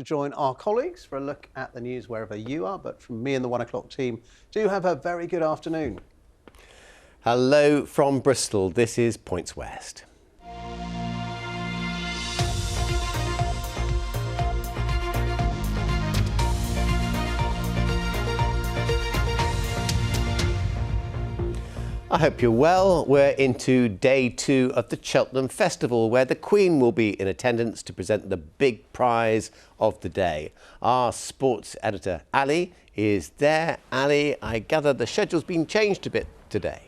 To join our colleagues for a look at the news wherever you are, but from me and the 1 o'clock team, do have a very good afternoon. Hello from Bristol, this is Points West. I hope you're well. We're into day 2 of the Cheltenham Festival, where the Queen will be in attendance to present the big prize of the day. Our sports editor, Ali, is there. Ali, I gather the schedule's been changed a bit today.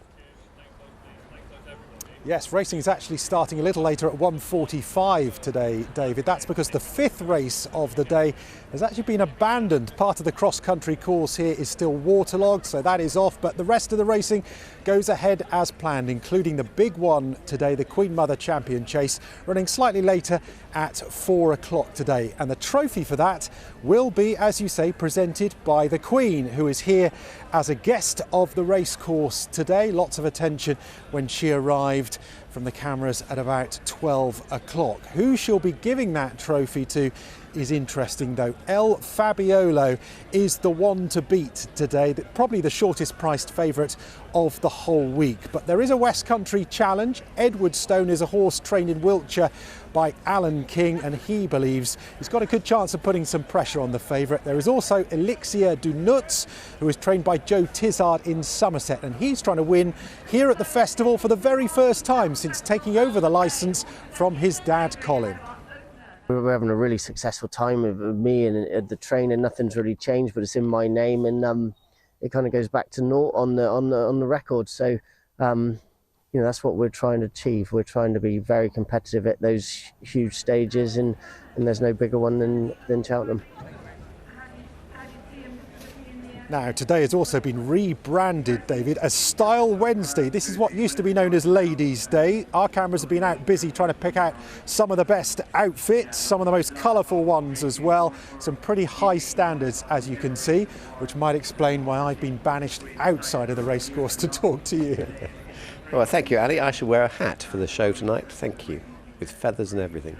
Yes, racing is actually starting a little later at 1:45 today, David. That's because the 5th race of the day has actually been abandoned. Part of the cross-country course here is still waterlogged, so that is off, but the rest of the racing goes ahead as planned, including the big one today, the Queen Mother Champion Chase, running slightly later at 4 o'clock today. And the trophy for that will be, as you say, presented by the Queen, who is here as a guest of the racecourse today. Lots of attention when she arrived from the cameras at about 12 o'clock. Who she'll be giving that trophy to is interesting though. El Fabiolo is the one to beat today, probably the shortest priced favourite of the whole week. But there is a West Country challenge. Edwardstone is a horse trained in Wiltshire by Alan King, and he believes he's got a good chance of putting some pressure on the favourite. There is also Elixir du Nuts, who is trained by Joe Tizard in Somerset, and he's trying to win here at the festival for the very first time since taking over the licence from his dad Colin. We're having a really successful time with me and the trainer. Nothing's really changed, but it's in my name, and it kind of goes back to naught on the record. So you know, that's what we're trying to achieve. We're trying to be very competitive at those huge stages, and there's no bigger one than Cheltenham. Now, today has also been rebranded, David, as Style Wednesday. This is what used to be known as Ladies' Day. Our cameras have been out busy trying to pick out some of the best outfits, some of the most colourful ones as well. Some pretty high standards, as you can see, which might explain why I've been banished outside of the racecourse to talk to you. Well, thank you, Ali. I should wear a hat for the show tonight. Thank you. With feathers and everything.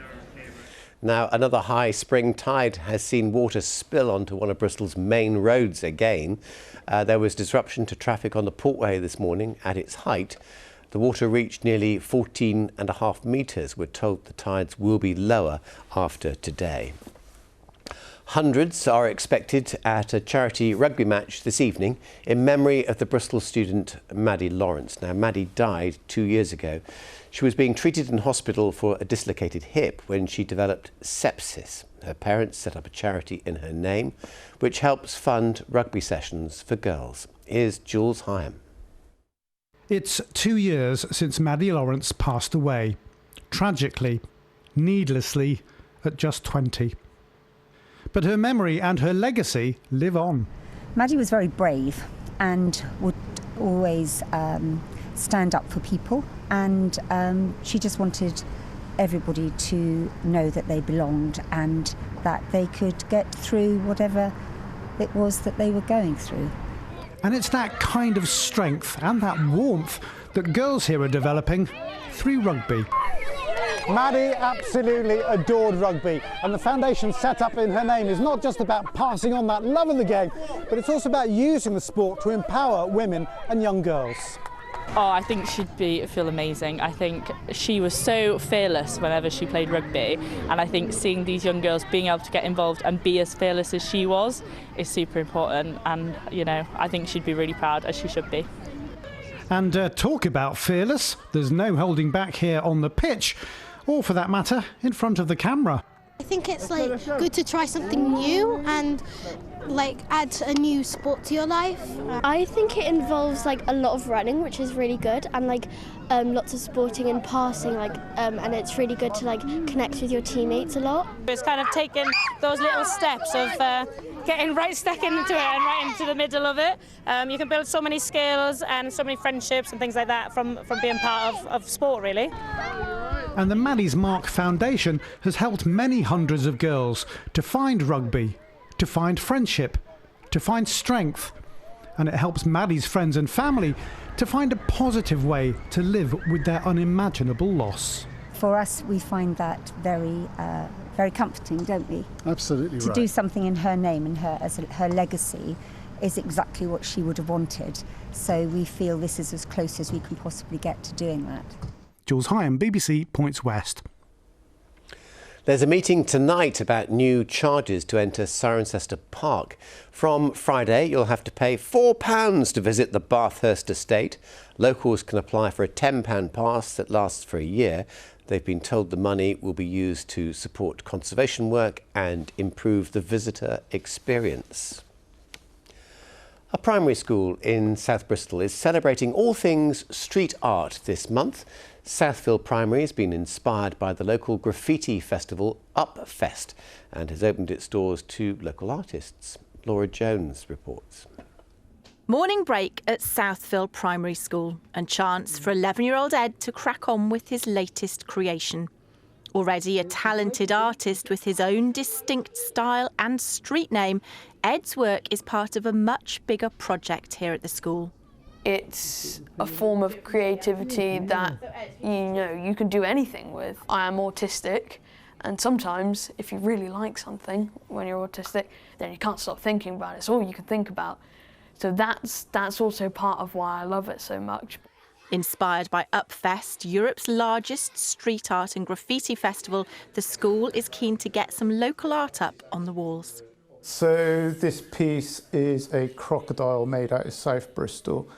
Now, another high spring tide has seen water spill onto one of Bristol's main roads again. There was disruption to traffic on the Portway this morning at its height. The water reached nearly 14.5 metres. We're told the tides will be lower after today. Hundreds are expected at a charity rugby match this evening in memory of the Bristol student Maddie Lawrence. Now, Maddie died 2 years ago. She was being treated in hospital for a dislocated hip when she developed sepsis. Her parents set up a charity in her name, which helps fund rugby sessions for girls. Here's Jules Hyam. It's 2 years since Maddie Lawrence passed away. Tragically, needlessly, at just 20. But her memory and her legacy live on. Maddie was very brave and would always stand up for people, and she just wanted everybody to know that they belonged and that they could get through whatever it was that they were going through. And it's that kind of strength and that warmth that girls here are developing through rugby. Maddie absolutely adored rugby, and the foundation set up in her name is not just about passing on that love of the game, but it's also about using the sport to empower women and young girls. Oh, I think she'd feel amazing. I think she was so fearless whenever she played rugby, and I think seeing these young girls being able to get involved and be as fearless as she was is super important, and you know, I think she'd be really proud, as she should be. And talk about fearless, there's no holding back here on the pitch, or for that matter, in front of the camera. I think it's like good to try something new and like add a new sport to your life. I think it involves like a lot of running, which is really good, and like lots of sporting and passing, like and it's really good to like connect with your teammates a lot. It's kind of taking those little steps of getting right stuck into it and right into the middle of it. You can build so many skills and so many friendships and things like that from being part of sport, really. And the Maddie's Mark Foundation has helped many hundreds of girls to find rugby, to find friendship, to find strength. And it helps Maddie's friends and family to find a positive way to live with their unimaginable loss. For us, we find that very very comforting, don't we? Absolutely To do something in her name and her legacy is exactly what she would have wanted. So we feel this is as close as we can possibly get to doing that. Jules Hyam, BBC Points West. There's a meeting tonight about new charges to enter Cirencester Park. From Friday, you'll have to pay £4 to visit the Bathurst estate. Locals can apply for a £10 pass that lasts for a year. They've been told the money will be used to support conservation work and improve the visitor experience. A primary school in South Bristol is celebrating all things street art this month. Southfield Primary has been inspired by the local graffiti festival Upfest and has opened its doors to local artists. Laura Jones reports. Morning break at Southfield Primary School and chance for 11-year-old Ed to crack on with his latest creation. Already a talented artist with his own distinct style and street name, Ed's work is part of a much bigger project here at the school. It's a form of creativity that, you can do anything with. I am autistic, and sometimes if you really like something when you're autistic, then you can't stop thinking about it. It's all you can think about. So that's also part of why I love it so much. Inspired by Upfest, Europe's largest street art and graffiti festival, the school is keen to get some local art up on the walls. So this piece is a crocodile made out of South Bristol.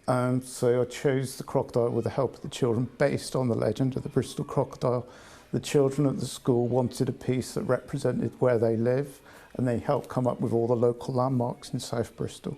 So I chose the crocodile with the help of the children based on the legend of the Bristol crocodile. The children at the school wanted a piece that represented where they live, and they helped come up with all the local landmarks in South Bristol.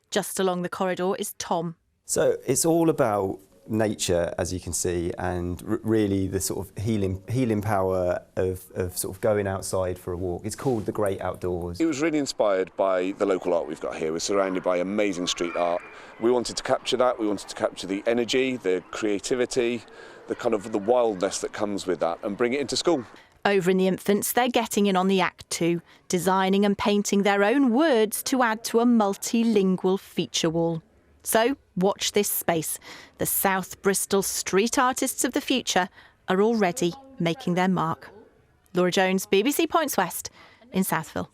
Just along the corridor is Tom. So it's all about nature, as you can see, and really the sort of healing power of sort of going outside for a walk. It's called the Great Outdoors. It was really inspired by the local art we've got here. We're surrounded by amazing street art. We wanted to capture that. We wanted to capture the energy, the creativity, the kind of the wildness that comes with that, and bring it into school. Over in the infants, they're getting in on the act too, designing and painting their own words to add to a multilingual feature wall. So watch this space. The South Bristol street artists of the future are already making their mark. Laura Jones, BBC Points West in Southfield.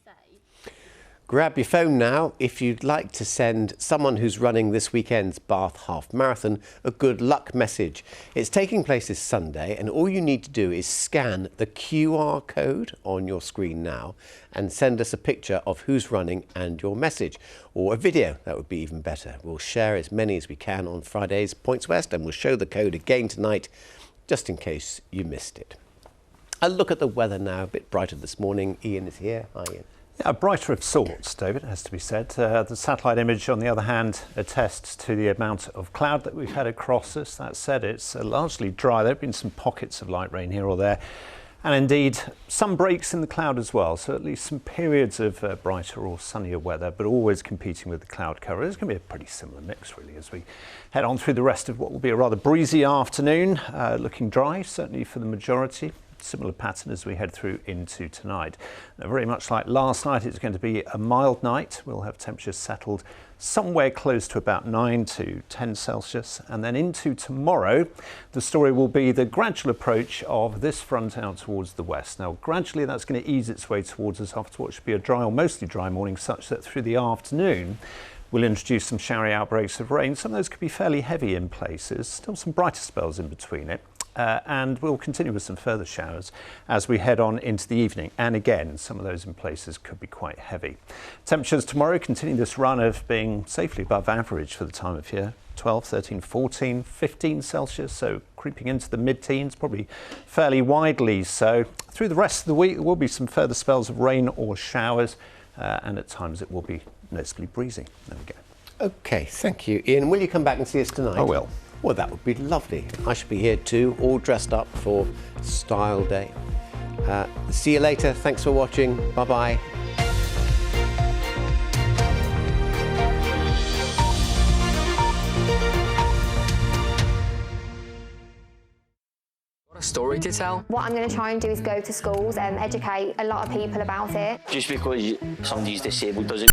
Grab your phone now if you'd like to send someone who's running this weekend's Bath Half Marathon a good luck message. It's taking place this Sunday, and all you need to do is scan the QR code on your screen now and send us a picture of who's running and your message, or a video. That would be even better. We'll share as many as we can on Friday's Points West, and we'll show the code again tonight just in case you missed it. A look at the weather now, a bit brighter this morning. Ian is here. Hi, Ian. Yeah, brighter of sorts, David, has to be said. The satellite image, on the other hand, attests to the amount of cloud that we've had across us. That said, it's largely dry. There have been some pockets of light rain here or there, and indeed some breaks in the cloud as well. So at least some periods of brighter or sunnier weather, but always competing with the cloud cover. It's going to be a pretty similar mix, really, as we head on through the rest of what will be a rather breezy afternoon. Looking dry, certainly for the majority. Similar pattern as we head through into tonight. Now, very much like last night, it's going to be a mild night. We'll have temperatures settled somewhere close to about 9 to 10 Celsius. And then into tomorrow, the story will be the gradual approach of this front out towards the west. Now, gradually that's going to ease its way towards us after what should be a dry or mostly dry morning, such that through the afternoon, we'll introduce some showery outbreaks of rain. Some of those could be fairly heavy in places, still some brighter spells in between it. And we'll continue with some further showers as we head on into the evening. And again, some of those in places could be quite heavy. Temperatures tomorrow continue this run of being safely above average for the time of year. 12, 13, 14, 15 Celsius, so creeping into the mid-teens, probably fairly widely so. Through the rest of the week, there will be some further spells of rain or showers, and at times it will be noticeably breezy. There we go. OK, thank you, Ian. Will you come back and see us tonight? I will. Well, that would be lovely. I should be here too, all dressed up for Style Day. See you later. Thanks for watching. Bye-bye. Got a story to tell? What I'm going to try and do is go to schools and educate a lot of people about it. Just because somebody's disabled doesn't